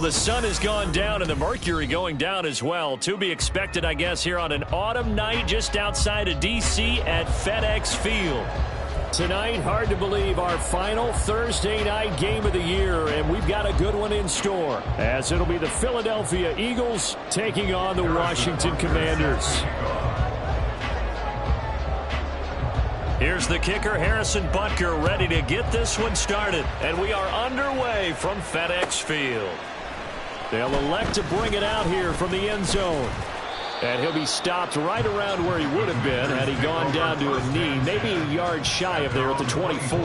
The sun has gone down and the mercury going down as well. To be expected, I guess, here on an autumn night just outside of D.C. at FedEx Field. Tonight, hard to believe, our final Thursday night game of the year, and we've got a good one in store, as it'll be the Philadelphia Eagles taking on the Washington Commanders. Here's the kicker, Harrison Butker, ready to get this one started, and we are underway from FedEx Field. They'll elect to bring it out here from the end zone. And he'll be stopped right around where he would have been had he gone down to a knee, maybe a yard shy of there at the 24.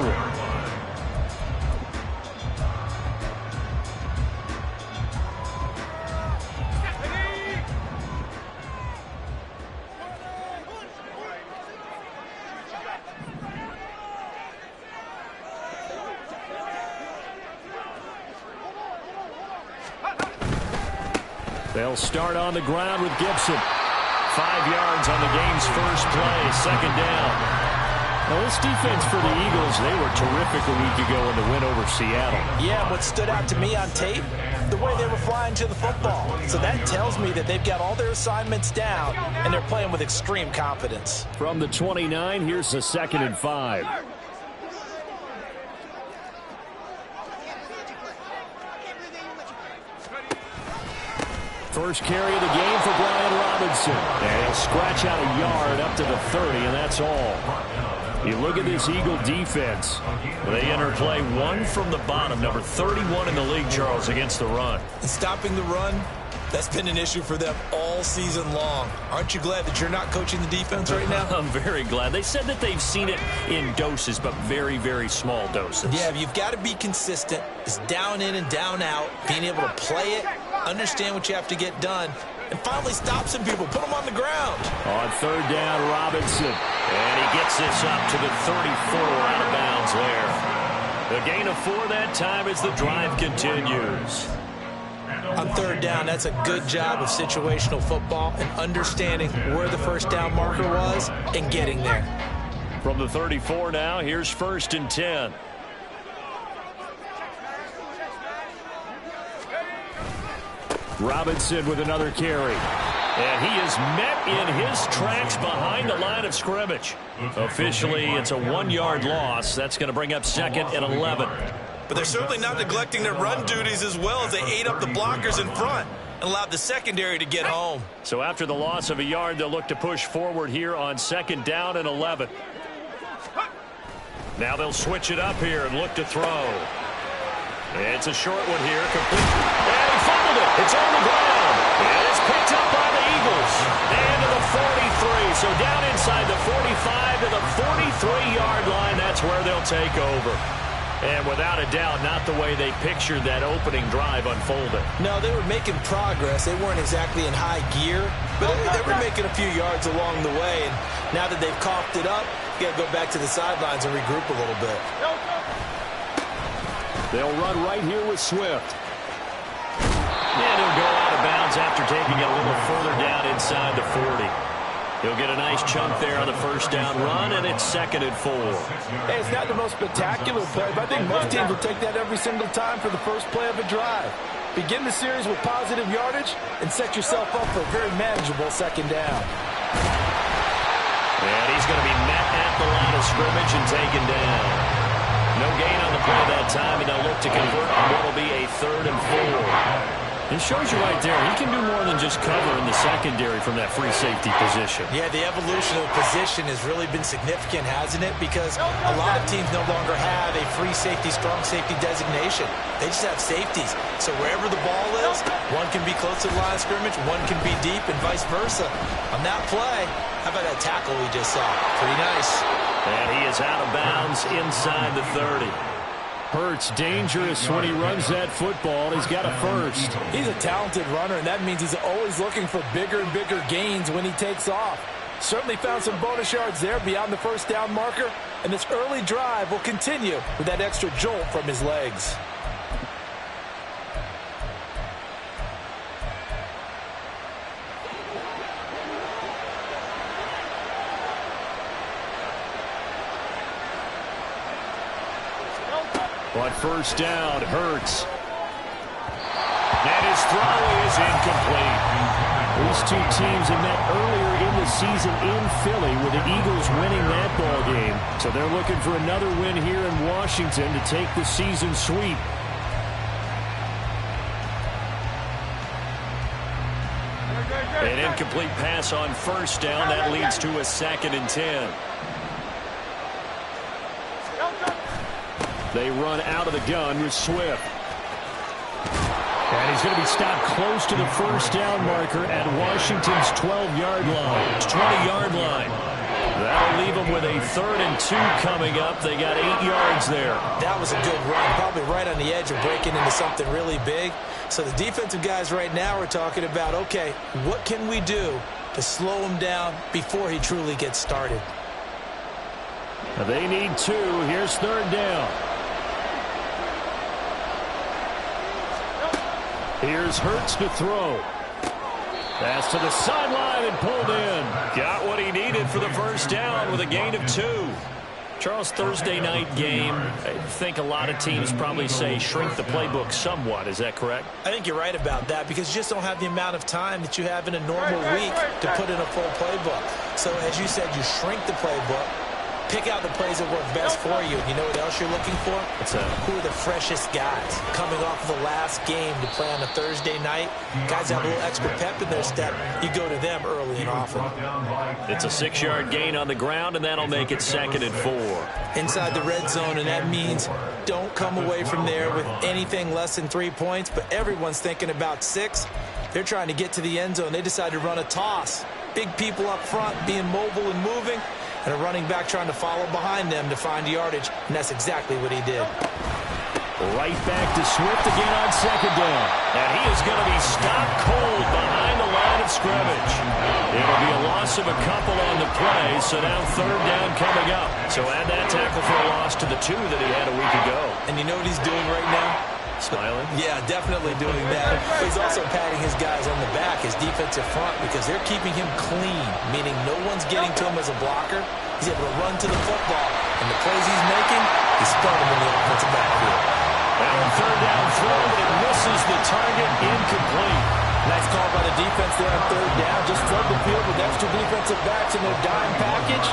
They'll start on the ground with Gibson. 5 yards on the game's first play, second down. Now, this defense for the Eagles, they were terrific a week ago in the win over Seattle. Yeah, what stood out to me on tape, the way they were flying to the football. So that tells me that they've got all their assignments down, and they're playing with extreme confidence. From the 29, here's the 2nd and 5. First carry of the game for Brian Robinson. And he'll scratch out a yard up to the 30, and that's all. You look at this Eagle defense. They enter play one from the bottom, number 31 in the league, Charles, against the run. And stopping the run, that's been an issue for them all season long. Aren't you glad that you're not coaching the defense right now? I'm very glad. They said that they've seen it in doses, but very, very small doses. Yeah, you've got to be consistent. It's down in and down out, being able to play it, understand what you have to get done, and finally stop some people, put them on the ground. On third down, Robinson. And he gets this up to the 34, out of bounds there. The gain of 4 that time as the drive continues. On third down, that's a good job of situational football and understanding where the first down marker was and getting there. From the 34 now, here's 1st and 10. Robinson with another carry. And he is met in his tracks behind the line of scrimmage. Officially, it's a 1-yard loss. That's going to bring up 2nd and 11. But they're certainly not neglecting their run duties as well as they ate up the blockers in front and allowed the secondary to get home. So after the loss of a yard, they'll look to push forward here on 2nd down and 11. Now they'll switch it up here and look to throw. It's a short one here, complete. And he fumbled it. It's on the ground. And it's picked up by the Eagles. And to the 43. So down inside the 45 to the 43-yard line. That's where they'll take over. And without a doubt, not the way they pictured that opening drive unfolding. No, they were making progress. They weren't exactly in high gear, but they were making a few yards along the way. And now that they've coughed it up, you got to go back to the sidelines and regroup a little bit. They'll run right here with Swift. And he'll go out of bounds after taking it a little further down inside the 40. He'll get a nice chunk there on the first down run, and it's 2nd and 4. Hey, it's not the most spectacular play, but I think most teams will take that every single time for the first play of a drive. Begin the series with positive yardage and set yourself up for a very manageable 2nd down. And he's going to be met at the line of scrimmage and taken down. No gain on the play that time, and they'll look to convert on what will be a 3rd and 4. It shows you right there, he can do more than just cover in the secondary from that free safety position. Yeah, the evolution of position has really been significant, hasn't it? Because a lot of teams no longer have a free safety, strong safety designation. They just have safeties. So wherever the ball is, one can be close to the line of scrimmage, one can be deep, and vice versa. On that play, how about that tackle we just saw? Pretty nice. And he is out of bounds inside the 30. Hurts dangerous when he runs that football. He's got a first. He's a talented runner, and that means he's always looking for bigger and bigger gains when he takes off. Certainly found some bonus yards there beyond the first down marker, and this early drive will continue with that extra jolt from his legs. On first down, Hurts. And his throw is incomplete. These two teams have met earlier in the season in Philly with the Eagles winning that ball game. So they're looking for another win here in Washington to take the season sweep. An incomplete pass on first down. That leads to a 2nd and 10. They run out of the gun with Swift. And he's going to be stopped close to the first down marker at Washington's 12-yard line. 20-yard line. That'll leave them with a 3rd and 2 coming up. They got 8 yards there. That was a good run, probably right on the edge of breaking into something really big. So the defensive guys right now are talking about, okay, what can we do to slow him down before he truly gets started? They need 2. Here's 3rd down. Here's Hurts to throw. Pass to the sideline and pulled in. Got what he needed for the first down with a gain of 2. Charles, Thursday night game, I think a lot of teams probably say shrink the playbook somewhat. Is that correct? I think you're right about that because you just don't have the amount of time that you have in a normal week to put in a full playbook. So as you said, you shrink the playbook. Pick out the plays that work best for you. You know what else you're looking for? Who are the freshest guys coming off of the last game to play on a Thursday night? Guys have a little extra pep in their step. You go to them early and often. It's a 6-yard gain on the ground, and that'll make it 2nd and 4. Inside the red zone, and that means don't come away from there with anything less than 3 points, but everyone's thinking about 6. They're trying to get to the end zone. They decide to run a toss. Big people up front being mobile and moving, and a running back trying to follow behind them to find yardage, and that's exactly what he did. Right back to Swift again on 2nd down. And he is going to be stopped cold behind the line of scrimmage. It'll be a loss of a couple on the play, so now 3rd down coming up. So add that tackle for a loss to the 2 that he had a week ago. And you know what he's doing right now? Smiling? Yeah, definitely doing that. He's also patting his guys on the back, his defensive front, because they're keeping him clean, meaning no one's getting to him as a blocker. He's able to run to the football, and the plays he's making, he's throwing them in the offensive backfield. And 3rd down throw, but it misses the target, incomplete. Nice call by the defense there on 3rd down. Just flood the field with extra defensive backs in their dime package.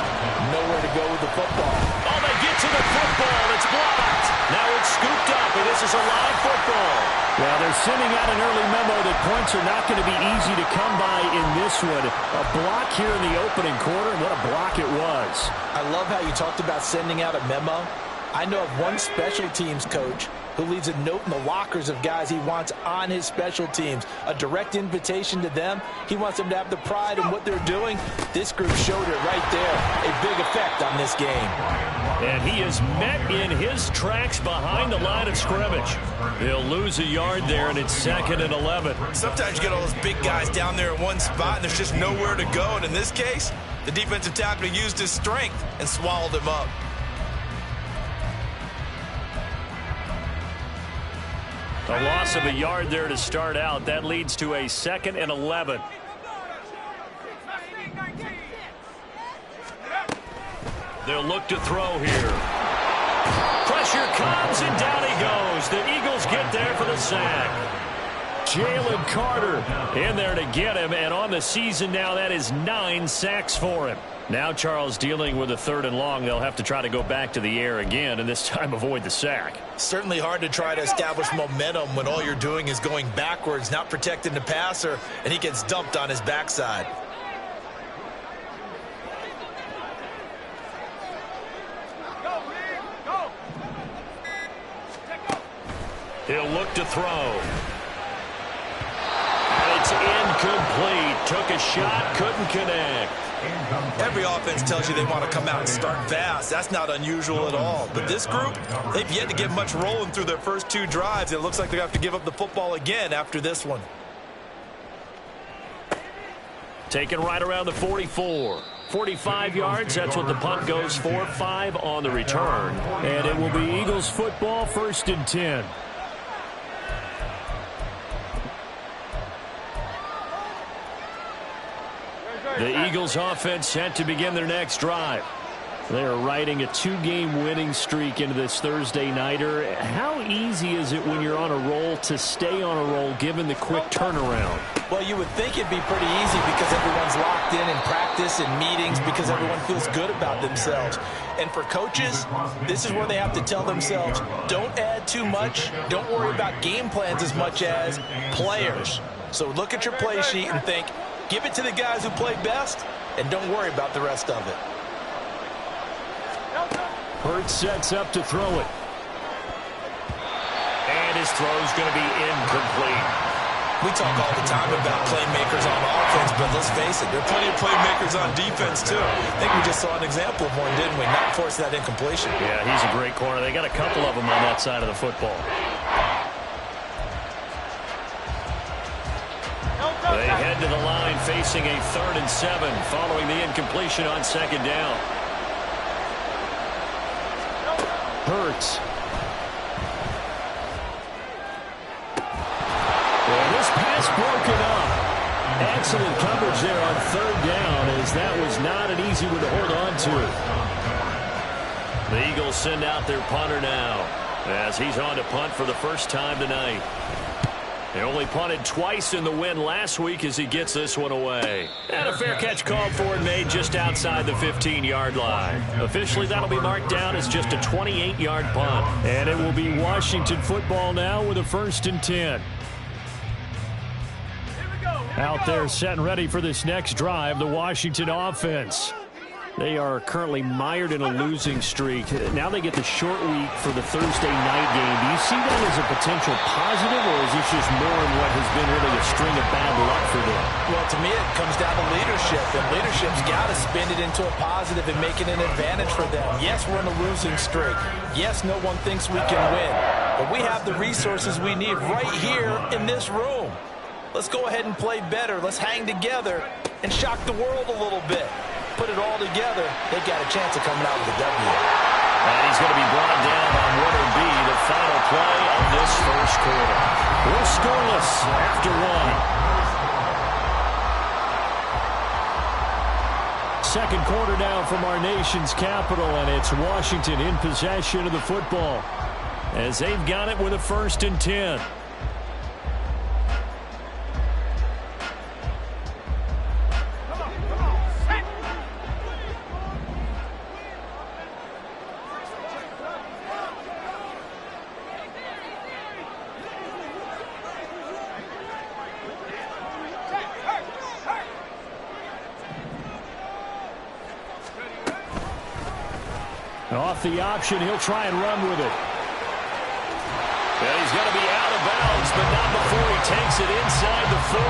Nowhere to go with the football. Oh, they get to the football. It's blocked. Now it's scooped up, and this is a live football. Well, they're sending out an early memo that points are not going to be easy to come by in this one. A block here in the opening quarter, and what a block it was. I love how you talked about sending out a memo. I know of one special teams coach who leaves a note in the lockers of guys he wants on his special teams. A direct invitation to them. He wants them to have the pride in what they're doing. This group showed it right there. A big effect on this game. And he is met in his tracks behind the line of scrimmage. He'll lose a yard there, and it's 2nd and 11. Sometimes you get all those big guys down there in one spot, and there's just nowhere to go. And in this case, the defensive tackle used his strength and swallowed him up. A loss of a yard there to start out. That leads to a 2nd and 11. They'll look to throw here. Pressure comes, and down he goes. The Eagles get there for the sack. Jalen Carter in there to get him, and on the season now, that is 9 sacks for him. Now Charles dealing with a 3rd and long. They'll have to try to go back to the air again, and this time avoid the sack. Certainly hard to try to establish momentum when all you're doing is going backwards, not protecting the passer, and he gets dumped on his backside. He'll look to throw. It's incomplete. Took a shot, couldn't connect. Every offense tells you they want to come out and start fast. That's not unusual at all. But this group, they've yet to get much rolling through their first 2 drives. It looks like they're going to have to give up the football again after this one. Taken right around the 44. 45 yards, that's what the punt goes for. 5 on the return. And it will be Eagles football, 1st and 10. The Eagles offense set to begin their next drive. They're riding a 2-game winning streak into this Thursday nighter. How easy is it when you're on a roll to stay on a roll given the quick turnaround? Well, you would think it'd be pretty easy because everyone's locked in practice and meetings because everyone feels good about themselves. And for coaches, this is where they have to tell themselves, don't add too much. Don't worry about game plans as much as players. So look at your play sheet and think, give it to the guys who play best, and don't worry about the rest of it. Hurts sets up to throw it. And his throw's going to be incomplete. We talk all the time about playmakers on offense, but let's face it, there are plenty of playmakers on defense, too. I think we just saw an example of one, didn't we? Not force that incompletion. Yeah, he's a great corner. They got a couple of them on that side of the football. They head to the line facing a 3rd and 7 following the incompletion on 2nd down. Hurts. Well, this pass broken up. Excellent coverage there on 3rd down, as that was not an easy one to hold on to. The Eagles send out their punter now, as he's on to punt for the first time tonight. They only punted twice in the win last week as he gets this one away. And a fair catch called for and made just outside the 15-yard line. Officially, that'll be marked down as just a 28-yard punt. And it will be Washington football now with a 1st and 10. Out there set and ready for this next drive, the Washington offense. They are currently mired in a losing streak. Now they get the short week for the Thursday night game. Do you see that as a potential positive, or is this just more in what has been really a string of bad luck for them? Well, to me, it comes down to leadership, and leadership's got to spin it into a positive and make it an advantage for them. Yes, we're in a losing streak. Yes, no one thinks we can win, but we have the resources we need right here in this room. Let's go ahead and play better. Let's hang together and shock the world a little bit. Put it all together, they got a chance of coming out with a W. And he's going to be brought down on what will be the final play of this first quarter. We're scoreless after 1. 2nd quarter now from our nation's capital, and it's Washington in possession of the football as they've got it with a 1st and 10. Off the option, he'll try and run with it. Well, he's going to be out of bounds, but not before he takes it inside the 40.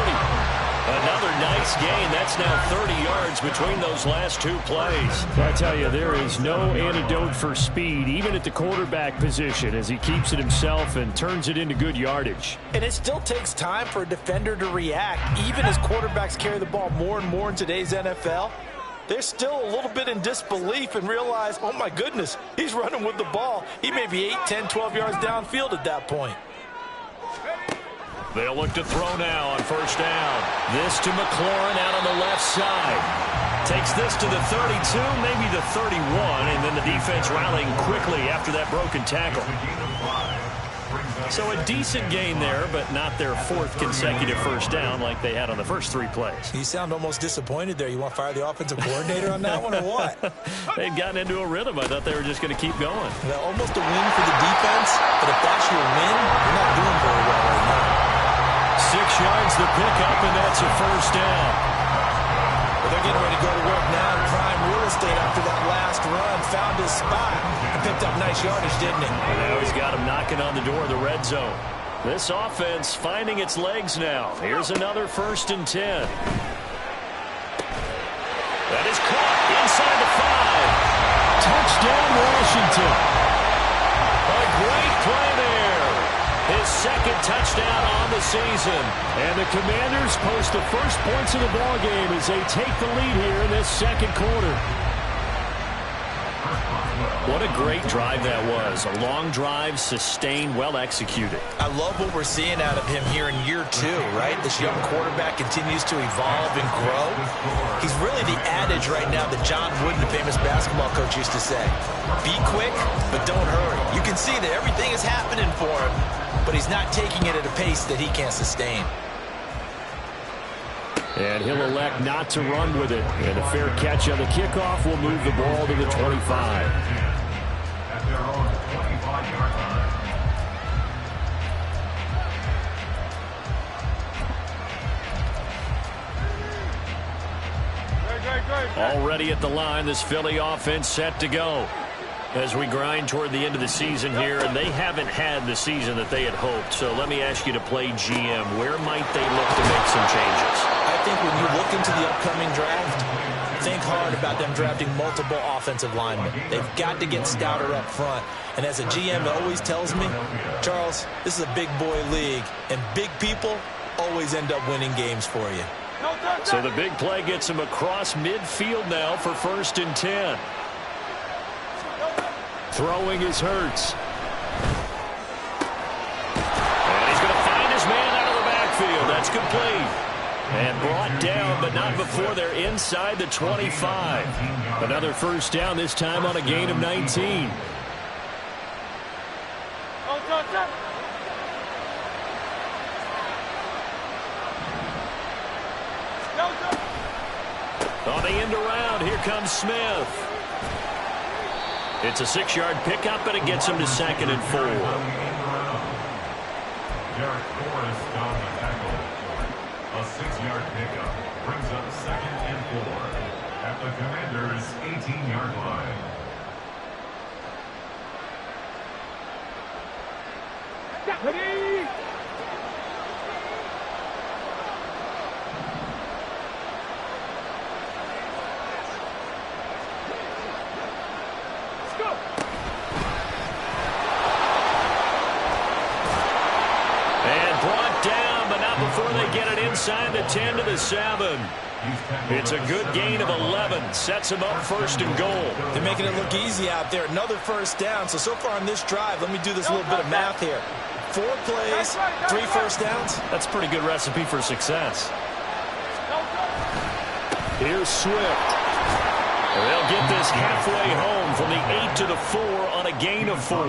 Another nice gain. That's now 30 yards between those last 2 plays. I tell you, there is no antidote for speed, even at the quarterback position, as he keeps it himself and turns it into good yardage. And it still takes time for a defender to react, even as quarterbacks carry the ball more and more in today's NFL. They're still a little bit in disbelief and realize, oh my goodness, he's running with the ball. He may be 8, 10, 12 yards downfield at that point. They'll look to throw now on 1st down. This to McLaurin out on the left side. Takes this to the 32, maybe the 31, and then the defense rallying quickly after that broken tackle. So a decent gain there, but not their 4th consecutive 1st down like they had on the first 3 plays. You sound almost disappointed there. You want to fire the offensive coordinator on that one or what? They'd gotten into a rhythm. I thought they were just going to keep going. Well, almost a win for the defense, but if that's your win, you're not doing very well right now. 6 yards the pickup, and that's a 1st down. Well, they're getting ready to go to work now in prime real estate after that last run. Found his spot and picked up nice yardage, didn't he? And now he's got him knocking on the door of the red zone. This offense finding its legs now. Here's another 1st and 10. That is caught inside the 5. Touchdown, Washington. A great play there. His 2nd touchdown on the season. And the Commanders post the first points of the ballgame as they take the lead here in this 2nd quarter. What a great drive that was. A long drive, sustained, well executed. I love what we're seeing out of him here in year 2, right? This young quarterback continues to evolve and grow. He's really the adage right now that John Wooden, the famous basketball coach, used to say. Be quick, but don't hurry. You can see that everything is happening for him, but he's not taking it at a pace that he can't sustain. And he'll elect not to run with it. And a fair catch on the kickoff will move the ball to the 25. Already at the line, this Philly offense set to go as we grind toward the end of the season here, and they haven't had the season that they had hoped. So let me ask you to play GM. Where might they look to make some changes? I think when you look into the upcoming draft, think hard about them drafting multiple offensive linemen. They've got to get stouter up front. And as a GM always tells me, Charles, this is a big boy league, and big people always end up winning games for you. So the big play gets him across midfield now for 1st and 10. Throwing is Hurts. And he's going to find his man out of the backfield. That's complete. And brought down, but not before they're inside the 25. Another first down, this time on a gain of 19. On the end around, here comes Smith. It's a 6-yard pickup, and it gets him to 2nd and 4. Derek Forrest on the tackle. A 6-yard pickup brings up 2nd and 4 at the Commander's 18-yard line. Ready? Before they get it inside the 10 to the 7. It's a good gain of 11. Sets him up 1st and goal. They're making it look easy out there. Another first down. So far on this drive, let me do this little bit of math here. 4 plays, 3 first downs. That's a pretty good recipe for success. Here's Swift. They'll get this halfway home from the 8 to the 4 on a gain of 4.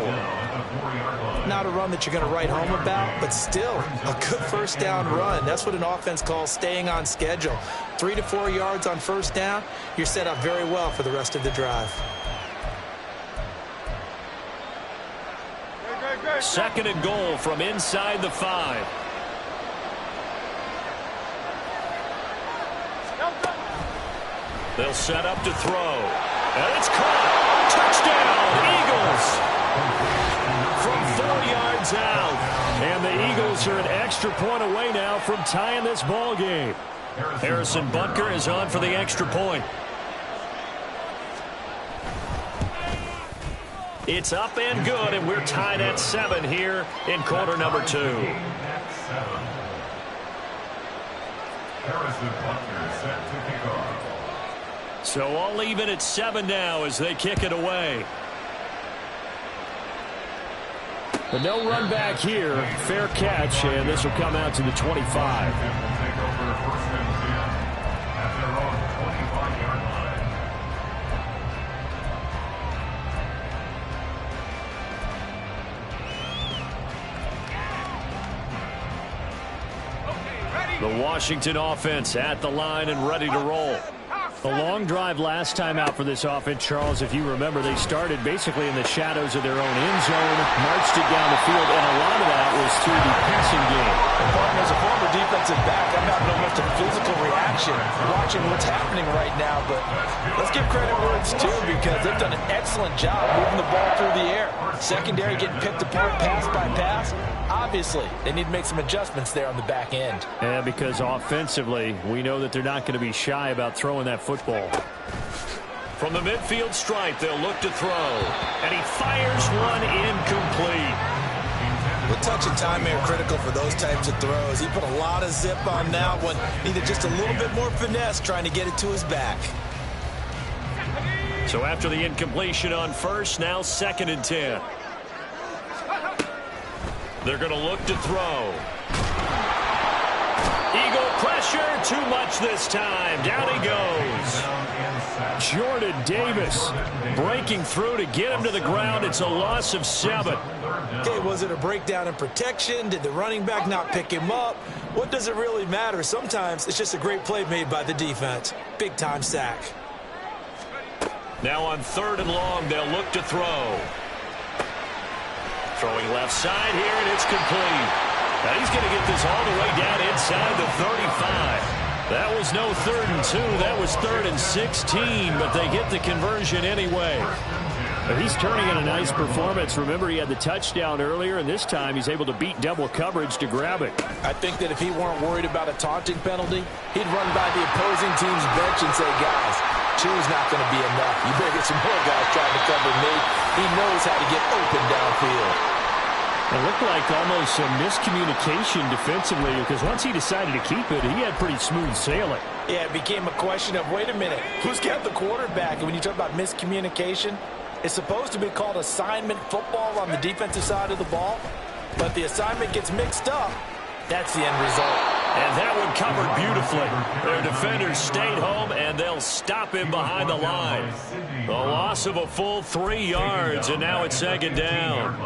Not a run that you're going to write home about, but still a good first down run. That's what an offense calls staying on schedule. 3 to 4 yards on first down, you're set up very well for the rest of the drive. 2nd and goal from inside the 5. They'll set up to throw. And it's caught. Touchdown, Eagles. From 4 yards out. And the Eagles are an extra point away now from tying this ball game. Harrison Butker is on for the extra point. It's up and good, and we're tied at 7 here in quarter number 2. Harrison Butker set to kick off. So all even at 7 now as they kick it away. But no run back here. Fair catch, and this will come out to the 25. The Washington offense at the line and ready to roll. A long drive last time out for this offense, Charles. If you remember, they started basically in the shadows of their own end zone, marched it down the field, and a lot of that was through the passing game. As a former defensive back, I'm having almost a physical reaction watching what's happening right now, but let's give credit where it's due because they've done an excellent job moving the ball through the air. Secondary getting picked apart pass by pass. Obviously, they need to make some adjustments there on the back end. Yeah, because offensively, we know that they're not going to be shy about throwing that football. From the midfield stripe, they'll look to throw. And he fires one incomplete. The touch and time are critical for those types of throws. He put a lot of zip on that one. Needed just a little bit more finesse trying to get it to his back. So after the incompletion on first, now 2nd and 10. They're going to look to throw. Eagle pressure, too much this time. Down he goes. Jordan Davis breaking through to get him to the ground. It's a loss of 7. Okay, was it a breakdown in protection? Did the running back not pick him up? What does it really matter? Sometimes it's just a great play made by the defense. Big-time sack. Now on 3rd and long, they'll look to throw. Throwing left side here, and it's complete. Now he's going to get this all the way down inside the 35. That was no 3rd and 2. That was 3rd and 16, but they get the conversion anyway. But he's turning in a nice performance. Remember, he had the touchdown earlier, and this time he's able to beat double coverage to grab it. I think that if he weren't worried about a taunting penalty, he'd run by the opposing team's bench and say, guys, two's not going to be enough. You better get some more guys trying to cover me. He knows how to get open downfield. It looked like almost a miscommunication defensively, because once he decided to keep it, he had pretty smooth sailing. Yeah, it became a question of, wait a minute, who's got the quarterback? And when you talk about miscommunication, it's supposed to be called assignment football on the defensive side of the ball, but the assignment gets mixed up. That's the end result. And that one covered beautifully. Their defenders stayed home, and they'll stop him behind the line. The loss of a full 3 yards, and now it's 2nd down.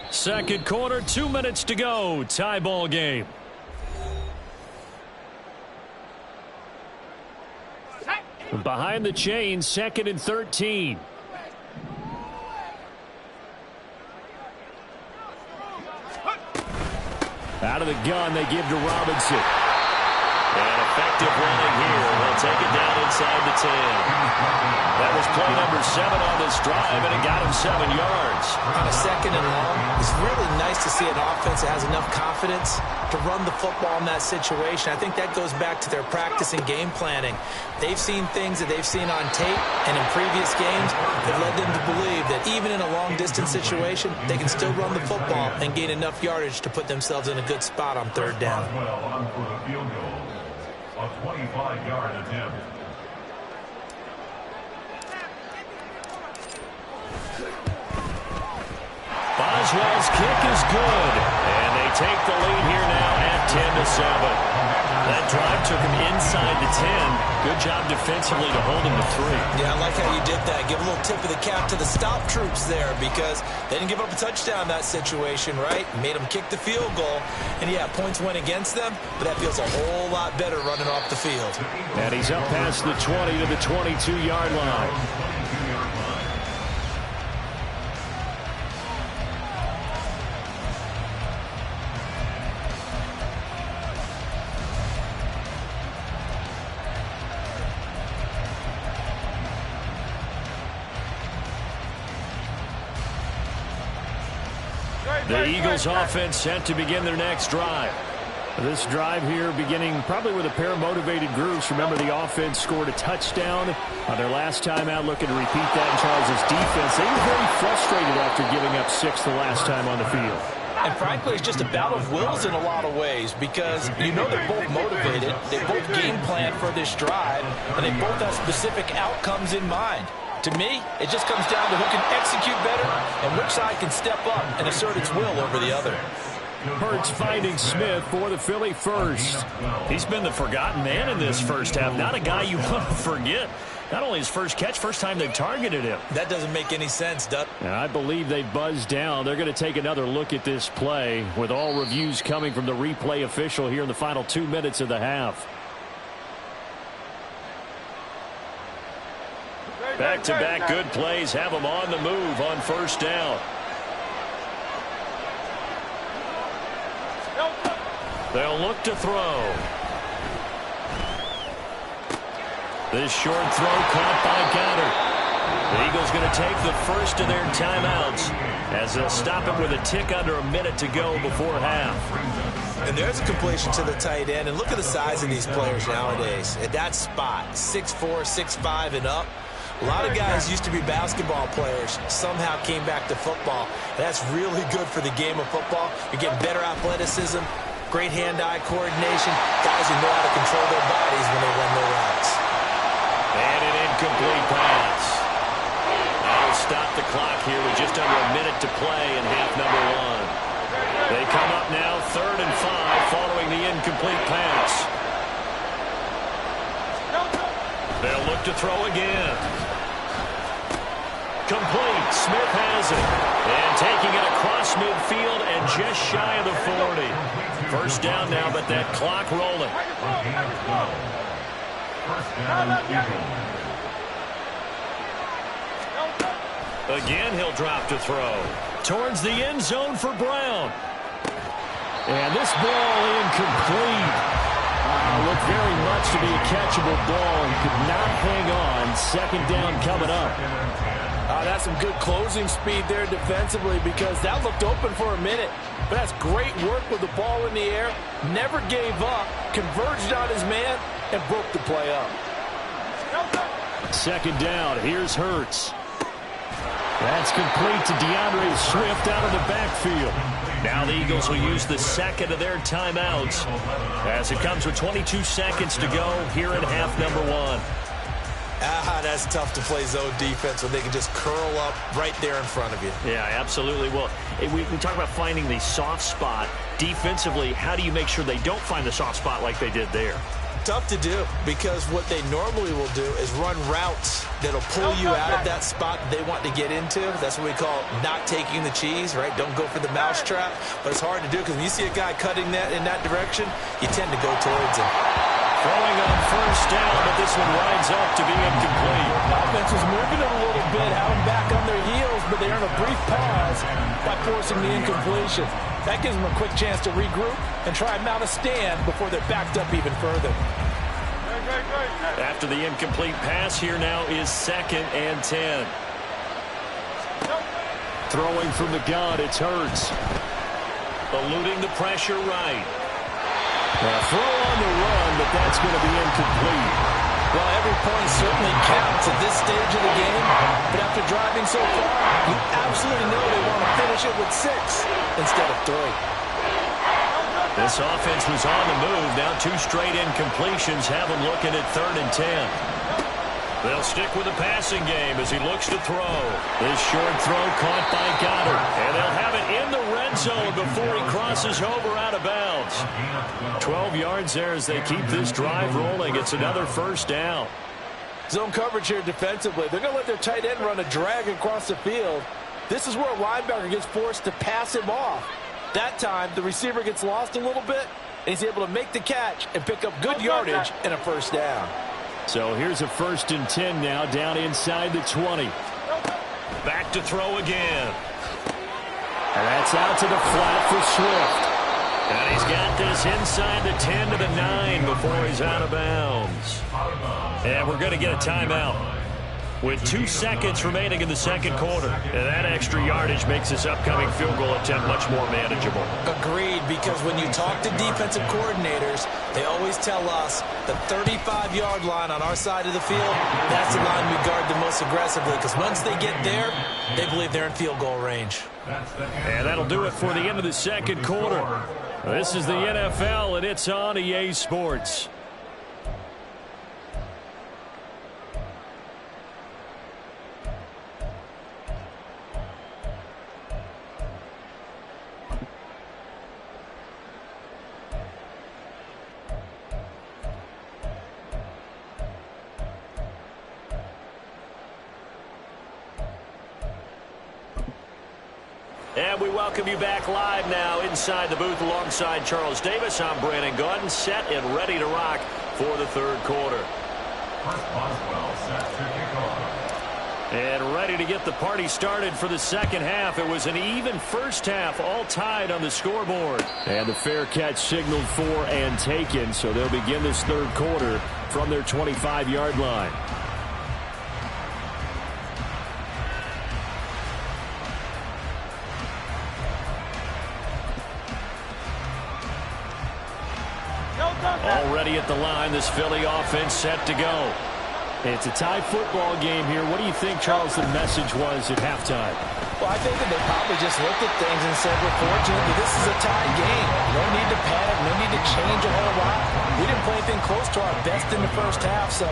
2nd quarter, 2 minutes to go. Tie ball game. Behind the chains, 2nd and 13. Out of the gun, they give to Robinson. And effective running here. They'll take it down inside the 10. That was play number 7 on this drive, and it got him 7 yards. On a 2nd and long, it's really nice to see an offense that has enough confidence to run the football in that situation. I think that goes back to their practice and game planning. They've seen things that they've seen on tape and in previous games that led them to believe that even in a long-distance situation, they can still run the football and gain enough yardage to put themselves in a good spot on 3rd down. A 25-yard attempt. Boswell's kick is good, and they take the lead here now at 10-7. That drive took him inside the 10. Good job defensively to hold him to 3. Yeah, I like how you did that. Give a little tip of the cap to the stop troops there, because they didn't give up a touchdown in that situation, right? Made them kick the field goal. And, yeah, points went against them, but that feels a whole lot better running off the field. And he's up past the 20 to the 22-yard line. The Eagles offense set to begin their next drive. This drive here beginning probably with a pair of motivated groups. Remember, the offense scored a touchdown on their last time out, looking to repeat that in Charles' defense. They were very frustrated after giving up 6 the last time on the field. And frankly, it's just a battle of wills in a lot of ways, because you know they're both motivated, they both game plan for this drive, and they both have specific outcomes in mind. To me, it just comes down to who can execute better and which side can step up and assert its will over the other. Hurts finding Smith for the Philly first. He's been the forgotten man in this first half. Not a guy you want to forget. Not only his first catch, first time they've targeted him. That doesn't make any sense, Doug. And I believe they buzzed down. They're going to take another look at this play, with all reviews coming from the replay official here in the final 2 minutes of the half. Back-to-back good plays have them on the move on first down. They'll look to throw. This short throw caught by Goddard. The Eagles going to take the first of their timeouts as they'll stop it with a tick under a minute to go before half. And there's a completion to the tight end. And look at the size of these players nowadays. At that spot, 6'4", 6'5", and up. A lot of guys used to be basketball players, somehow came back to football. And that's really good for the game of football. You're getting better athleticism, great hand-eye coordination, guys who know how to control their bodies when they run their routes. And an incomplete pass. That'll stop the clock here with just under a minute to play in half number one. They come up now 3rd and 5 following the incomplete pass. They'll look to throw again. Complete. Smith has it. And taking it across midfield and just shy of the 40. First down now, but that clock rolling. First down, Eagles. Again, he'll drop to throw. Towards the end zone for Brown. And this ball incomplete. Looked very much to be a catchable ball and could not hang on. 2nd down coming up. That's some good closing speed there defensively because that looked open for a minute. But that's great work with the ball in the air. Never gave up, converged on his man, and broke the play up. 2nd down. Here's Hurts. That's complete to DeAndre Swift out of the backfield. Now the Eagles will use the second of their timeouts as it comes with 22 seconds to go here in half number one. That's tough to play zone defense when they can just curl up right there in front of you. Yeah, absolutely. Well, we talk about finding the soft spot. Defensively, how do you make sure they don't find the soft spot like they did there? Tough to do because what they normally will do is run routes that'll pull you out of that spot they want to get into. That's what we call not taking the cheese, right? Don't go for the mousetrap. But it's hard to do because when you see a guy cutting that in that direction, you tend to go towards him. Throwing on first down, but this one winds up to be incomplete. Offense was moving it a little bit, had them back on their heels, but they earn a brief pause by forcing the incompletion. That gives them a quick chance to regroup and try and mount a stand before they're backed up even further. After the incomplete pass, here now is 2nd and 10. Throwing from the gun, it's Hurts. Eluding the pressure right. Throw on the run, but that's going to be incomplete. Well, every point certainly counts at this stage of the game, but after driving so far, you absolutely know they want to finish it with 6 instead of 3. This offense was on the move. Now 2 straight incompletions have them looking at 3rd and 10. They'll stick with the passing game as he looks to throw. This short throw caught by Goddard. And they'll have it in the red zone before he crosses over out of bounds. 12 yards there as they keep this drive rolling. It's another first down. Zone coverage here defensively. They're going to let their tight end run a drag across the field. This is where a linebacker gets forced to pass him off. That time, the receiver gets lost a little bit, and he's able to make the catch and pick up good yardage and a first down. So here's a 1st and 10 now, down inside the 20. Back to throw again. And that's out to the flat for Swift. And he's got this inside the 10 to the 9 before he's out of bounds. And we're going to get a timeout with 2 seconds remaining in the 2nd quarter. And that extra yardage makes this upcoming field goal attempt much more manageable. Agreed, because when you talk to defensive coordinators, they always tell us the 35-yard line on our side of the field, that's the line we guard the most aggressively, because once they get there, they believe they're in field goal range. And that'll do it for the end of the 2nd quarter. This is the NFL, and it's on EA Sports. And we welcome you back live now inside the booth alongside Charles Davis. I'm Brandon Gaudin, set and ready to rock for the 3rd quarter. First Boswell set to kick off. And ready to get the party started for the 2nd half. It was an even first half, all tied on the scoreboard. And the fair catch signaled for and taken, so they'll begin this 3rd quarter from their 25-yard line. Already at the line, this Philly offense set to go. It's a tie football game here. What do you think, Charles, the message was at halftime? Well, I think that they probably just looked at things and said, we're fortunate that this is a tie game. No need to panic, no need to change a whole lot. We didn't play anything close to our best in the first half, so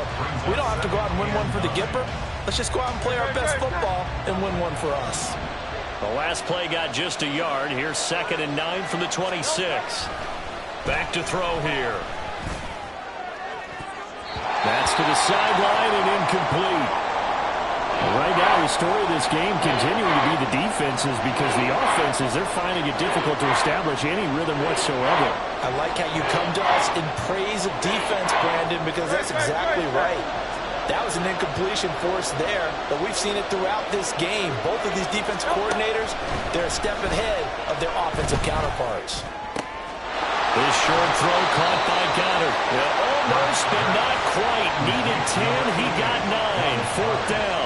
we don't have to go out and win one for the Gipper. Let's just go out and play our best football and win one for us. The last play got just a yard. Here's 2nd and 9 from the 26. Back to throw here. That's to the sideline and incomplete. Right now, the story of this game continuing to be the defenses, because the offenses, they're finding it difficult to establish any rhythm whatsoever. I like how you come to us in praise of defense, Brandon, because that's exactly right. That was an incompletion force there, but we've seen it throughout this game. Both of these defense coordinators, they're a step ahead of their offensive counterparts. This short throw caught by Goddard. Yeah, almost, but not quite. Needed 10. He got 9. 4th down.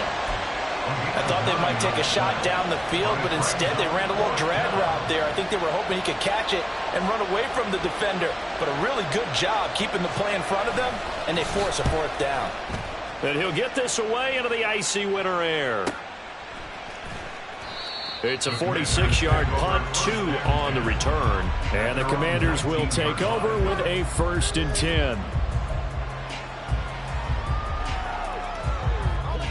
I thought they might take a shot down the field, but instead they ran a little drag route there. I think they were hoping he could catch it and run away from the defender. But a really good job keeping the play in front of them, and they force a 4th down. And he'll get this away into the icy winter air. It's a 46-yard punt, 2 on the return. And the Commanders will take over with a 1st and 10.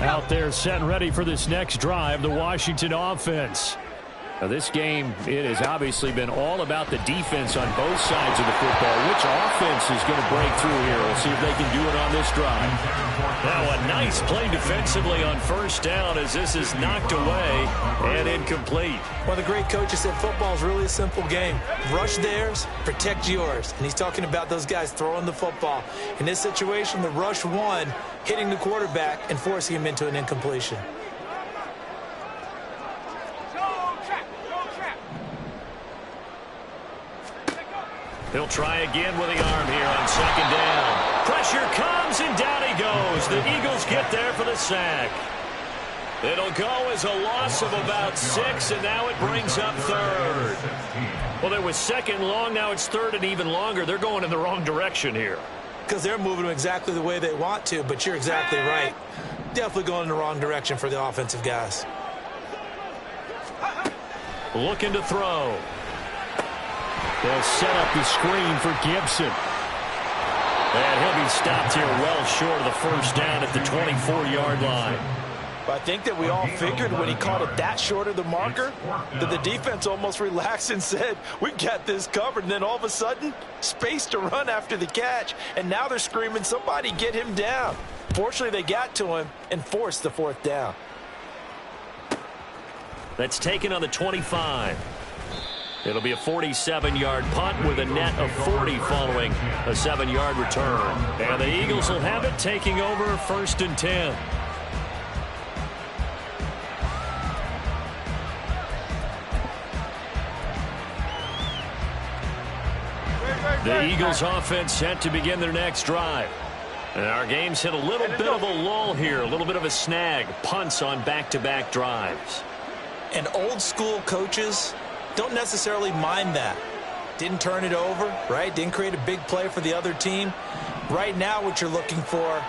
Out there set and ready for this next drive, the Washington offense. Now this game, it has obviously been all about the defense on both sides of the football. Which offense is going to break through here? We'll see if they can do it on this drive. Now a nice play defensively on 1st down as this is knocked away and incomplete. Well, the great coaches said football is really a simple game. Rush theirs, protect yours. And he's talking about those guys throwing the football. In this situation, the rush won, hitting the quarterback and forcing him into an incompletion. He'll try again with the arm here on 2nd down. Pressure comes, and down he goes. The Eagles get there for the sack. It'll go as a loss of about 6, and now it brings up 3rd. Well, there was 2nd long. Now it's 3rd and even longer. They're going in the wrong direction here. Because they're moving them exactly the way they want to, but you're exactly right. Definitely going in the wrong direction for the offensive guys. Looking to throw. They'll set up the screen for Gibson. And he'll be stopped here well short of the 1st down at the 24-yard line. I think that we all figured when he caught it that short of the marker that the defense almost relaxed and said, we got this covered. And then all of a sudden, space to run after the catch. And now they're screaming, somebody get him down. Fortunately, they got to him and forced the 4th down. That's taken on the 25. It'll be a 47-yard punt with a net of 40 following a 7-yard return. And the Eagles will have it, taking over 1st and 10. The Eagles offense set to begin their next drive. And our game's hit a little bit of a lull here, a little bit of a snag. Punts on back-to-back drives. And old school coaches don't necessarily mind that. Didn't turn it over, right? Didn't create a big play for the other team. Right now what you're looking for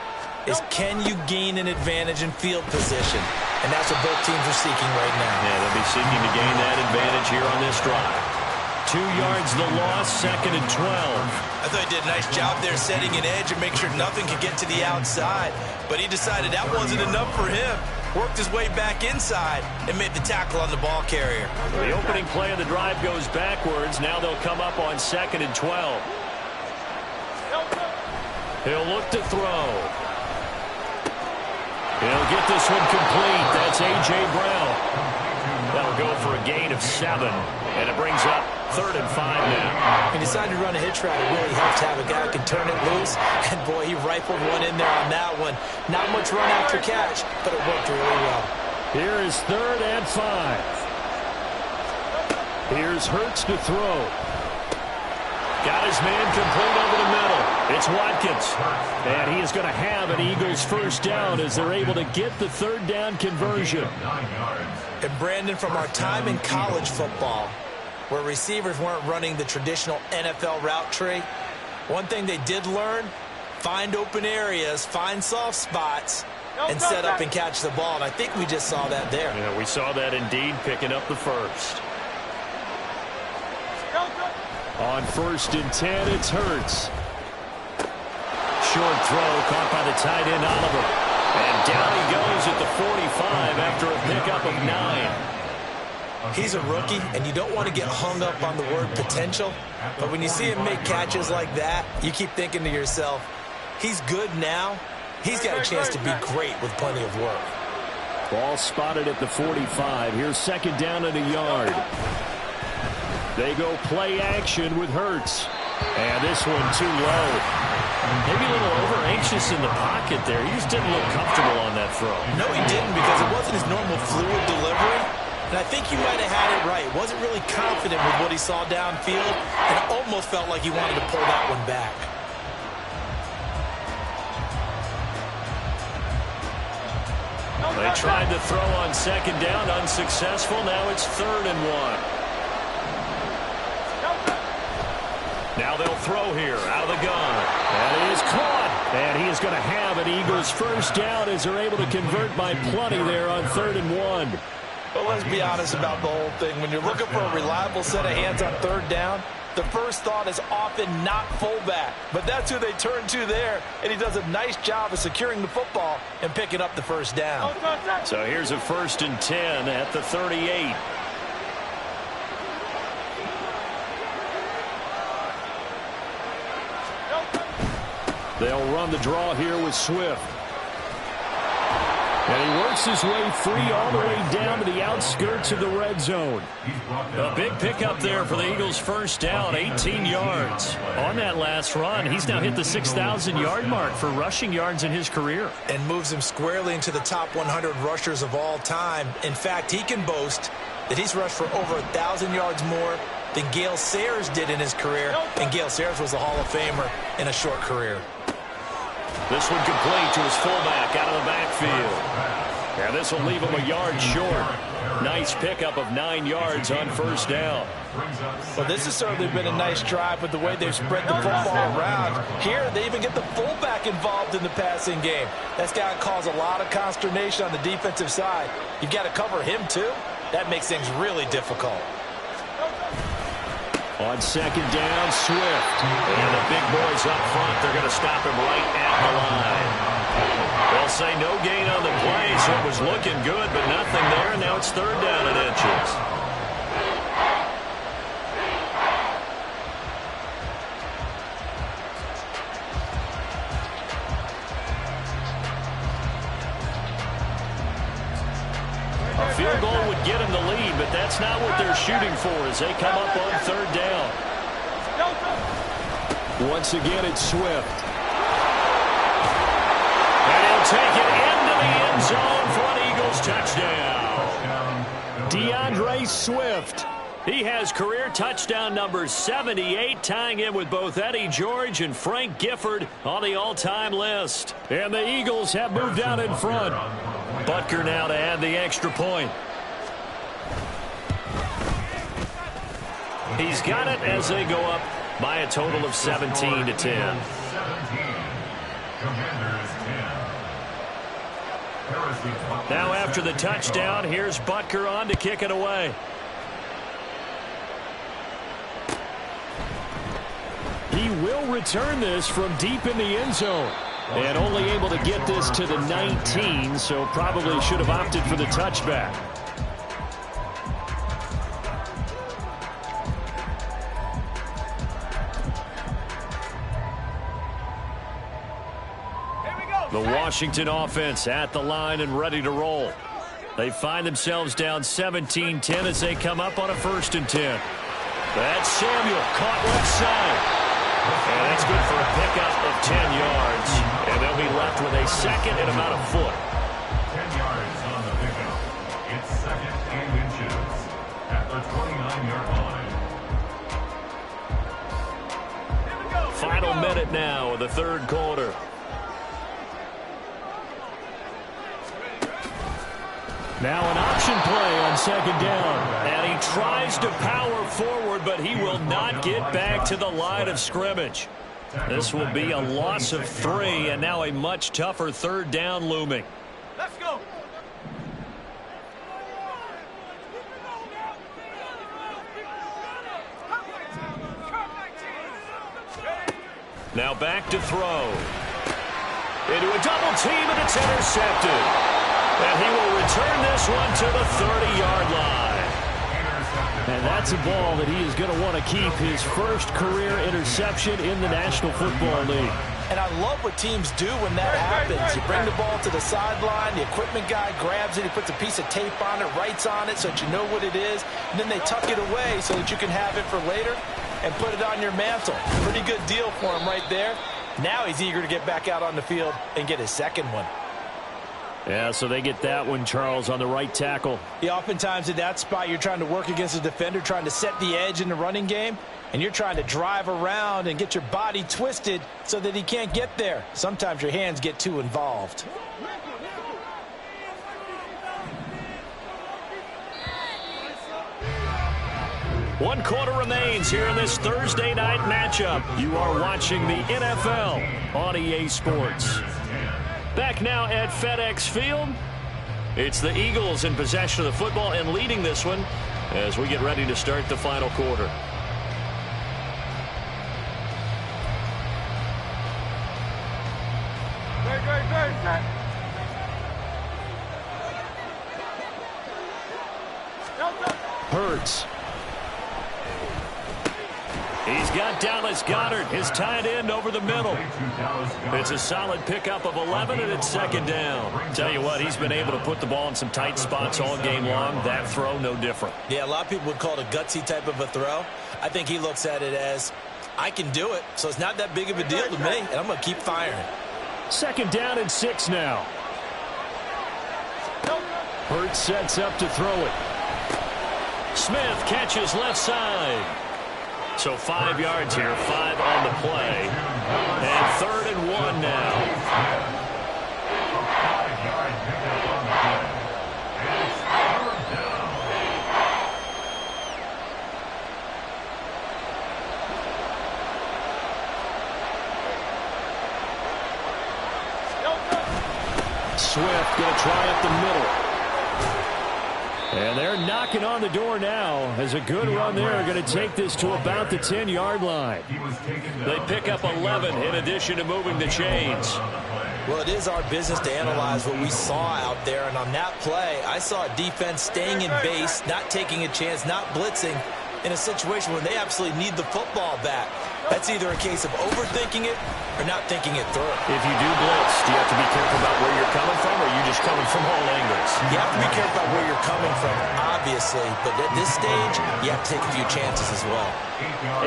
is, can you gain an advantage in field position? And that's what both teams are seeking right now. Yeah, they'll be seeking to gain that advantage here on this drive. 2 yards the loss, 2nd and 12. I thought he did a nice job there setting an edge and make sure nothing could get to the outside. But he decided that wasn't enough for him. Worked his way back inside and made the tackle on the ball carrier. The opening play of the drive goes backwards. Now they'll come up on 2nd and 12. He'll look to throw. He'll get this one complete. That's A.J. Brown. That'll go for a gain of 7. And it brings up 3rd and 5 now. He decided to run a hitch route. It really helps to have a guy who can turn it loose. And, boy, he rifled one in there on that one. Not much run after catch, but it worked really well. Here is 3rd and 5. Here's Hurts to throw. Got his man complete over the middle. It's Watkins. And he is going to have an Eagles 1st down as they're able to get the 3rd down conversion. And, Brandon, from our time in college football, where receivers weren't running the traditional NFL route tree, one thing they did learn, find open areas, find soft spots, and set up and catch the ball. And I think we just saw that there. Yeah, we saw that indeed, picking up the 1st. On 1st and 10, it's Hurts. short throw caught by the tight end, Oliver. And down he goes at the 45 after a pickup of 9. He's a rookie, and you don't want to get hung up on the word potential. But when you see him make catches like that, you keep thinking to yourself, he's good now. He's got a chance to be great with plenty of work. Ball spotted at the 45. Here's second down and a yard. They go play action with Hurts. And this one too low. Maybe a little over-anxious in the pocket there. He just didn't look comfortable on that throw. No, he didn't, because it wasn't his normal fluid delivery. And I think he might have had it right. Wasn't really confident with what he saw downfield, and it almost felt like he wanted to pull that one back. They tried to throw on second down, unsuccessful. Now it's 3rd and 1. Now they'll throw here out of the gun. That is caught. And he is going to have an Eagles first down as they're able to convert by plenty there on 3rd and 1. Well, let's be honest about the whole thing. When you're looking for a reliable set of hands on 3rd down, the first thought is often not fullback. But that's who they turn to there, and he does a nice job of securing the football and picking up the first down. So here's a 1st and 10 at the 38. They'll run the draw here with Swift. And he works his way free all the way down to the outskirts of the red zone. A big pickup there for the Eagles' first down, 18 yards. On that last run, he's now hit the 6,000-yard mark for rushing yards in his career. And moves him squarely into the top 100 rushers of all time. In fact, he can boast that he's rushed for over 1,000 yards more than Gale Sayers did in his career. And Gale Sayers was a Hall of Famer in a short career. This one complete to his fullback out of the backfield. And this will leave him a yard short. Nice pickup of 9 yards on first down. Well, this has certainly been a nice drive with the way they've spread the football around. Here, they even get the fullback involved in the passing game. That's got to cause a lot of consternation on the defensive side. You've got to cover him, too. That makes things really difficult. On second down, Swift. And the big boys up front, they're going to stop him right at the line. They'll say no gain on the play, so it was looking good, but nothing there. Now it's 3rd down and inches. A field goal would get them the lead, but that's not what they're shooting for as they come up on 3rd down. Once again, it's Swift. And he'll take it into the end zone for an Eagles touchdown. DeAndre Swift. He has career touchdown number 78, tying in with both Eddie George and Frank Gifford on the all-time list. And the Eagles have moved out in front. Butker now to add the extra point. He's got it as they go up by a total of 17 to 10. Now after the touchdown, here's Butker on to kick it away. He will return this from deep in the end zone. And only able to get this to the 19, so probably should have opted for the touchback. The Washington offense at the line and ready to roll. They find themselves down 17-10 as they come up on a 1st and 10. That's Samuel caught left side. And that's good for a pickup of 10 yards. And they'll be left with a 2nd and about a foot. 10 yards on the pickup. It's 2nd and inches at the 29-yard line. Final minute now of the 3rd quarter. Now an option play on second down. And he tries to power forward, but he will not get back to the line of scrimmage. This will be a loss of 3, and now a much tougher 3rd down looming. Let's go. Now back to throw. into a double team, and it's intercepted. And he will return this one to the 30-yard line. And that's a ball that he is going to want to keep, his first career interception in the National Football League. And I love what teams do when that happens. You bring the ball to the sideline, the equipment guy grabs it, he puts a piece of tape on it, writes on it so that you know what it is, and then they tuck it away so that you can have it for later and put it on your mantle. Pretty good deal for him right there. Now he's eager to get back out on the field and get his second one. Yeah, so they get that one, Charles, on the right tackle. Yeah, oftentimes at that spot, you're trying to work against a defender, trying to set the edge in the running game, and you're trying to drive around and get your body twisted so that he can't get there. Sometimes your hands get too involved. One quarter remains here in this Thursday night matchup. You are watching the NFL on EA Sports. Back now at FedEx Field. It's the Eagles in possession of the football and leading this one as we get ready to start the final quarter. Hurts. He's got Dallas Goedert, his tight end, over the middle. It's a solid pickup of 11, and it's second down. Tell you what, he's been able to put the ball in some tight spots all game long. That throw, no different. Yeah, a lot of people would call it a gutsy type of a throw. I think he looks at it as, I can do it, so it's not that big of a deal to me, and I'm going to keep firing. Second down and 6 now. Hurts sets up to throw it. Smith catches left side. So 5 yards here, 5 on the play. And 3rd and 1 now. Swift going to try up the middle. And they're knocking on the door now as a good run there. Going to take this to about the 10-yard line. They pick up 11 in addition to moving the chains. Well, it is our business to analyze what we saw out there. And on that play, I saw a defense staying in base, not taking a chance, not blitzing in a situation where they absolutely need the football back. That's either a case of overthinking it or not thinking it through. If you do blitz, do you have to be careful about where you're coming from, or are you just coming from all angles? You have to be careful about where you're coming from, obviously. But at this stage, you have to take a few chances as well.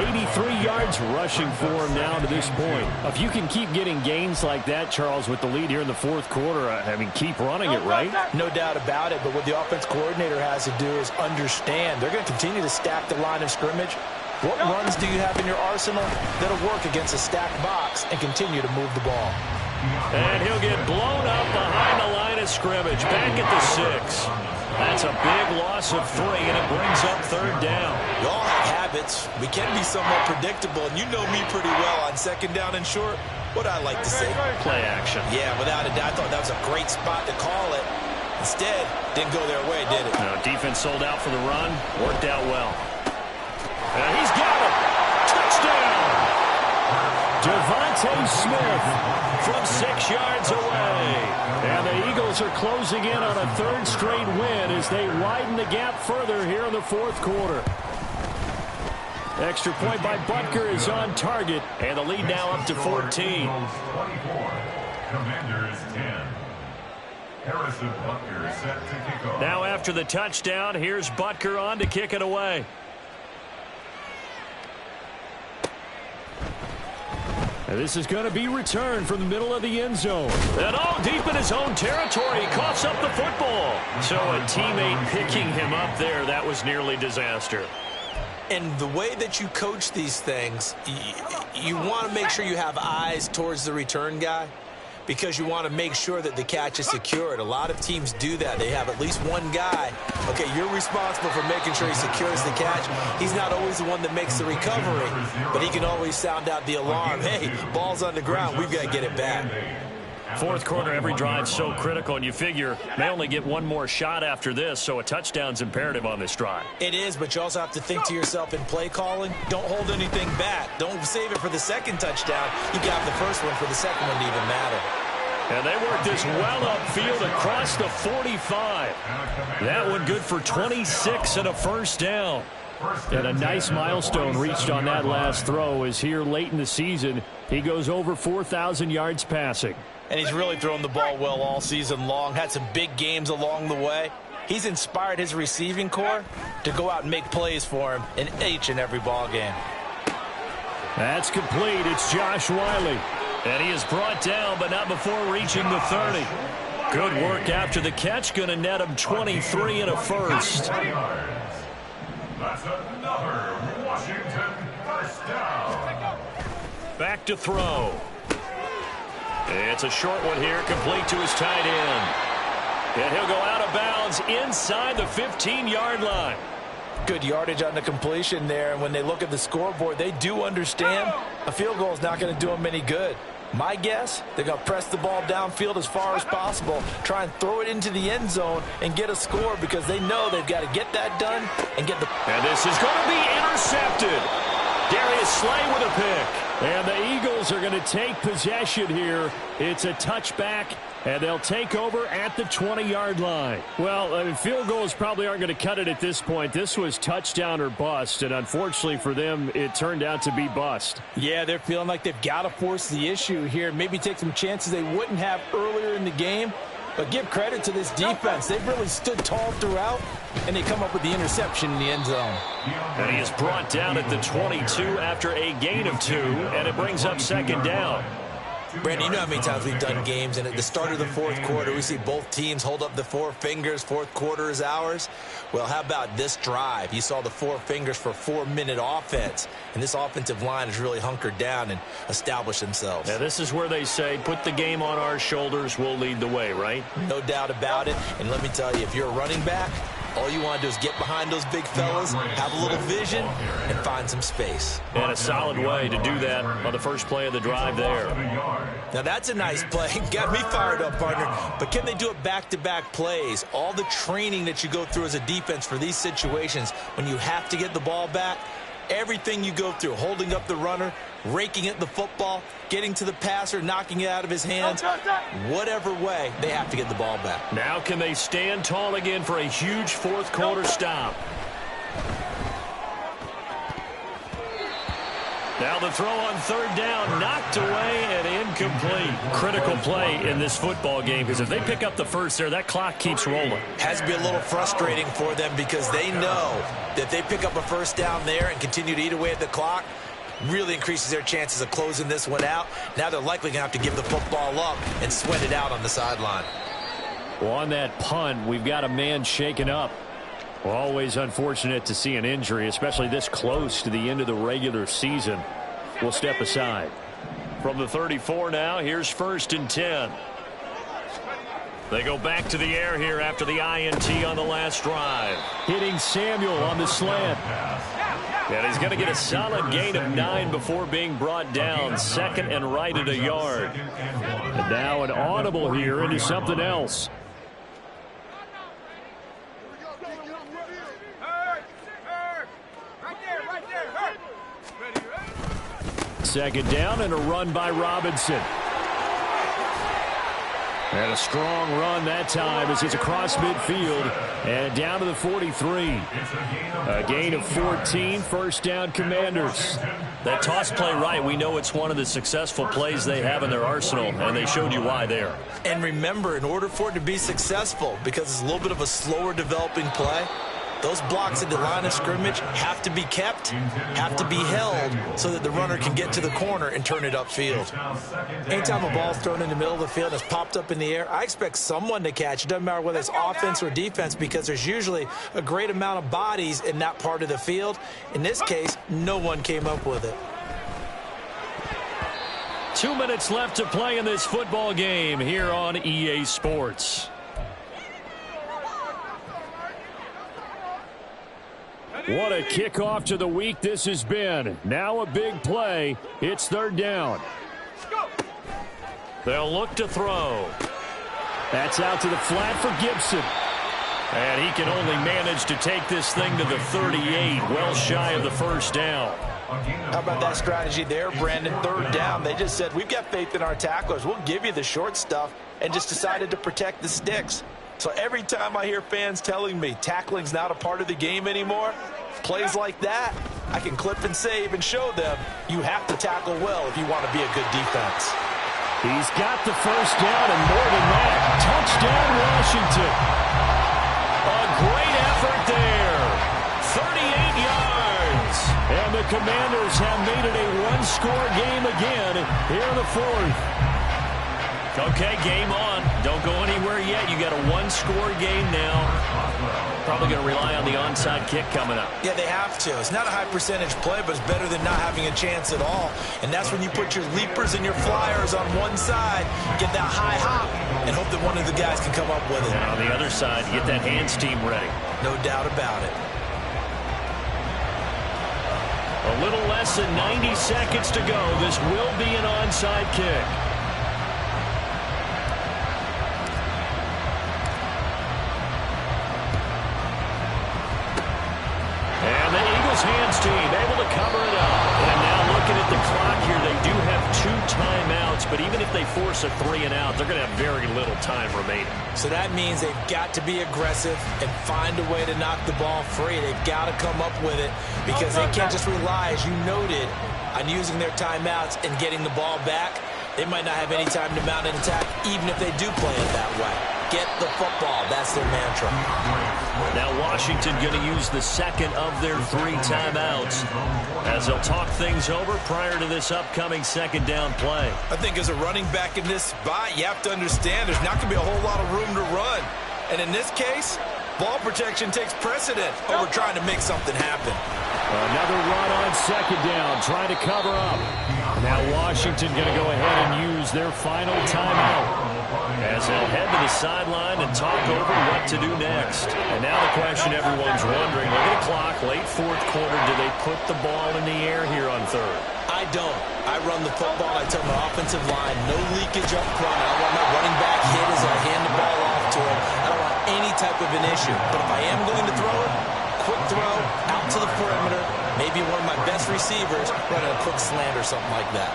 83 yards rushing for him now to this point. If you can keep getting gains like that, Charles, with the lead here in the fourth quarter, I mean, keep running it, right? No doubt about it. But what the offense coordinator has to do is understand. They're going to continue to stack the line of scrimmage. What runs do you have in your arsenal that'll work against a stacked box and continue to move the ball? And he'll get blown up behind the line of scrimmage. Back at the 6. That's a big loss of 3, and it brings up 3rd down. We all have habits. We can be somewhat predictable, and you know me pretty well on 2nd down and short. What I like to say? Play action. Yeah, without a doubt. I thought that was a great spot to call it. Instead, didn't go their way, did it? No, defense sold out for the run. Worked out well. And he's got it. Touchdown. Devontae Smith from 6 yards away. And the Eagles are closing in on a 3rd straight win as they widen the gap further here in the fourth quarter. Extra point by Butker is on target. And the lead now up to 14. 24. Commanders 10. Harrison Butker set to kick off. Now after the touchdown, here's Butker on to kick it away. And this is going to be returned from the middle of the end zone. And all deep in his own territory, he coughs up the football. So a teammate picking him up there, that was nearly disaster. And the way that you coach these things, you want to make sure you have eyes towards the return guy because you want to make sure that the catch is secured. A lot of teams do that. They have at least one guy. Okay, you're responsible for making sure he secures the catch. He's not always the one that makes the recovery, but he can always sound out the alarm. Hey, ball's on the ground. We've got to get it back. Fourth quarter, every drive so critical, and you figure they only get one more shot after this, so a touchdown's imperative on this drive. It is, but you also have to think to yourself in play calling, don't hold anything back. Don't save it for the second touchdown. You got the first one for the second one to even matter. And they work this well upfield across the 45. That one good for 26 and a first down. And a nice milestone reached on that last throw as here late in the season, he goes over 4,000 yards passing. And he's really thrown the ball well all season long, had some big games along the way. He's inspired his receiving corps to go out and make plays for him in each and every ball game. That's complete. It's Josh Wiley. And he is brought down, but not before reaching the 30. Good work after the catch. Going to net him 23 and a first. That's another Washington first down. Back to throw. It's a short one here, complete to his tight end. And he'll go out of bounds inside the 15-yard line. Good yardage on the completion there, and when they look at the scoreboard, they do understand a field goal is not going to do them any good. My guess, they're going to press the ball downfield as far as possible, try and throw it into the end zone and get a score because they know they've got to get that done and get the... And this is going to be intercepted. Darius Slay with a pick. And the Eagles are going to take possession here. It's a touchback, and they'll take over at the 20-yard line. Well, field goals probably aren't going to cut it at this point. This was touchdown or bust, and unfortunately for them, it turned out to be bust. Yeah, they're feeling like they've got to force the issue here. Maybe take some chances they wouldn't have earlier in the game. But give credit to this defense. They've really stood tall throughout, and they come up with the interception in the end zone. And he is brought down at the 22 after a gain of 2, and it brings up second down. Brandon, you know how many times we've done games, and at the start of the fourth quarter, we see both teams hold up the four fingers, fourth quarter is ours. Well, how about this drive? You saw the four fingers for 4-minute offense, and this offensive line has really hunkered down and established themselves. Yeah, this is where they say, put the game on our shoulders, we'll lead the way, right? No doubt about it, and let me tell you, if you're a running back, all you want to do is get behind those big fellas, have a little vision, and find some space. And a solid way to do that on the first play of the drive there. Now that's a nice play. Got me fired up, partner. But can they do it back-to-back plays? All the training that you go through as a defense for these situations, when you have to get the ball back, everything you go through, holding up the runner, raking at the football, getting to the passer, knocking it out of his hands, whatever way, they have to get the ball back. Now can they stand tall again for a huge fourth quarter stop? Now the throw on third down, knocked away and incomplete. Critical play in this football game because if they pick up the first there, that clock keeps rolling. Has to be a little frustrating for them because they know that if they pick up a first down there and continue to eat away at the clock, really increases their chances of closing this one out. Now they're likely going to have to give the football up and sweat it out on the sideline. Well, on that punt, we've got a man shaken up. Well, always unfortunate to see an injury, especially this close to the end of the regular season. We'll step aside. From the 34 now, here's 1st and 10. They go back to the air here after the INT on the last drive. Hitting Samuel on the slant. And he's going to get a solid gain of 9 before being brought down. Second and right at a yard. And now an audible here into something else. Second down and a run by Robinson. And a strong run that time as he's across midfield and down to the 43. A gain of 14, first down Commanders. That toss play right, we know it's one of the successful plays they have in their arsenal, and they showed you why there. And remember, in order for it to be successful, because it's a little bit of a slower developing play, those blocks at the line of scrimmage have to be kept, have to be held so that the runner can get to the corner and turn it upfield. Anytime a ball's thrown in the middle of the field and it's popped up in the air, I expect someone to catch. It doesn't matter whether it's offense or defense because there's usually a great amount of bodies in that part of the field. In this case, no one came up with it. 2 minutes left to play in this football game here on EA Sports. What a kickoff to the week this has been. Now a big play. It's third down. They'll look to throw. That's out to the flat for Gibson. And he can only manage to take this thing to the 38, well shy of the first down. How about that strategy there, Brandon? Third down, they just said, we've got faith in our tacklers. We'll give you the short stuff, and just decided to protect the sticks. So every time I hear fans telling me tackling's not a part of the game anymore, plays like that, I can clip and save and show them you have to tackle well if you want to be a good defense. He's got the first down and more than that. Touchdown, Washington. A great effort there. 38 yards. And the Commanders have made it a one-score game again here in the fourth. Okay, game on. Don't go anywhere yet. You got a one-score game now. Probably going to rely on the onside kick coming up. Yeah, they have to. It's not a high percentage play, but it's better than not having a chance at all. And that's when you put your leapers and your flyers on one side, get that high hop, and hope that one of the guys can come up with it. And on the other side, get that hands team ready. No doubt about it. A little less than 90 seconds to go. This will be an onside kick. And the Eagles hands team able to cover it up. And now looking at the clock here, they do have 2 timeouts, but even if they force a 3 and out, they're going to have very little time remaining. So that means they've got to be aggressive and find a way to knock the ball free. They've got to come up with it because they can't just rely, as you noted, on using their timeouts and getting the ball back. They might not have any time to mount an attack, even if they do play it that way. Get the football. That's their mantra. Now Washington going to use the second of their 3 timeouts as they'll talk things over prior to this upcoming second down play. I think as a running back in this spot, you have to understand there's not going to be a whole lot of room to run. And in this case, ball protection takes precedent over trying to make something happen. Another run on second down, trying to cover up. Now Washington going to go ahead and use their final timeout as they'll head to the sideline and talk over what to do next. And now the question everyone's wondering, look at the clock, late fourth quarter, do they put the ball in the air here on third? I don't. I run the football. I tell my offensive line, no leakage up front. I don't want my running back hit as I hand the ball off to him. I don't want any type of an issue. But if I am going to throw it, quick throw, out to the perimeter, maybe one of my best receivers running a quick slant or something like that.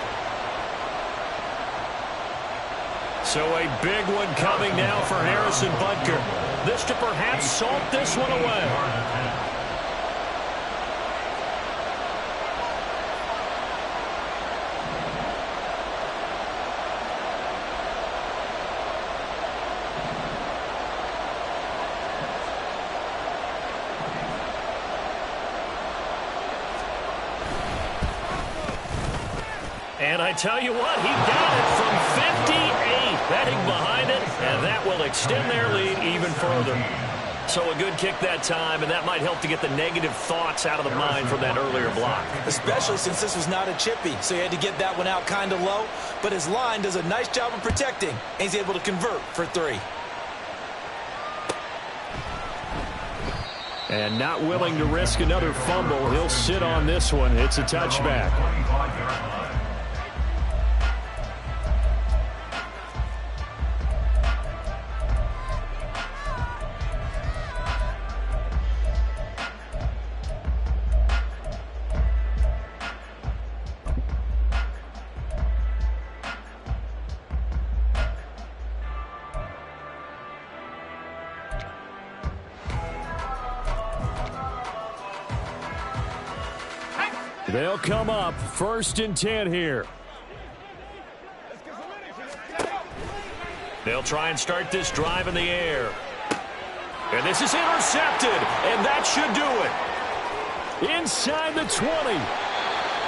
So a big one coming now for Harrison Butker. This to perhaps salt this one away. And I tell you what, he got it from 58, heading behind it, and that will extend their lead even further. So a good kick that time, and that might help to get the negative thoughts out of the mind from that earlier block. Especially since this was not a chippy, so he had to get that one out kind of low. But his line does a nice job of protecting, and he's able to convert for 3. And not willing to risk another fumble, he'll sit on this one. It's a touchback. They'll come up 1st and 10 here. They'll try and start this drive in the air. And this is intercepted, and that should do it. Inside the 20.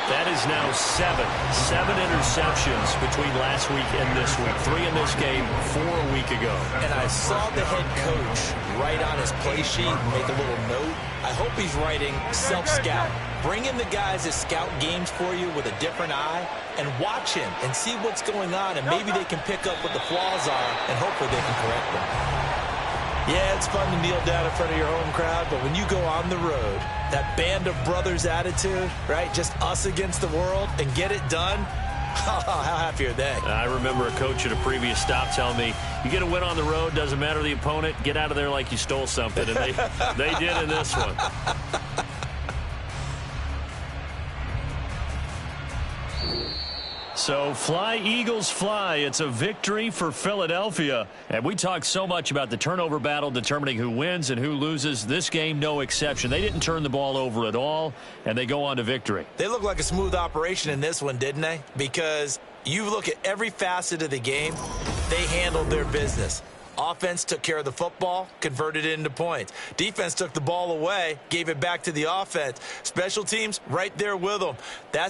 That is now 7 interceptions between last week and this week. 3 in this game, 4 a week ago. And I saw the head coach write on his play sheet, make a little note. I hope he's writing self-scout. Bring in the guys that scout games for you with a different eye and watch him and see what's going on, and maybe they can pick up what the flaws are and hopefully they can correct them. Yeah, it's fun to kneel down in front of your home crowd, but when you go on the road, that band of brothers attitude, right, just us against the world and get it done, how happy are they? I remember a coach at a previous stop telling me, you get a win on the road, doesn't matter the opponent, get out of there like you stole something, and they did in this one. So fly, Eagles, fly. It's a victory for Philadelphia. And we talked so much about the turnover battle determining who wins and who loses. This game, no exception. They didn't turn the ball over at all, and they go on to victory. They look like a smooth operation in this one, didn't they? Because you look at every facet of the game, they handled their business. Offense took care of the football, converted it into points. Defense took the ball away, gave it back to the offense. Special teams, right there with them. That's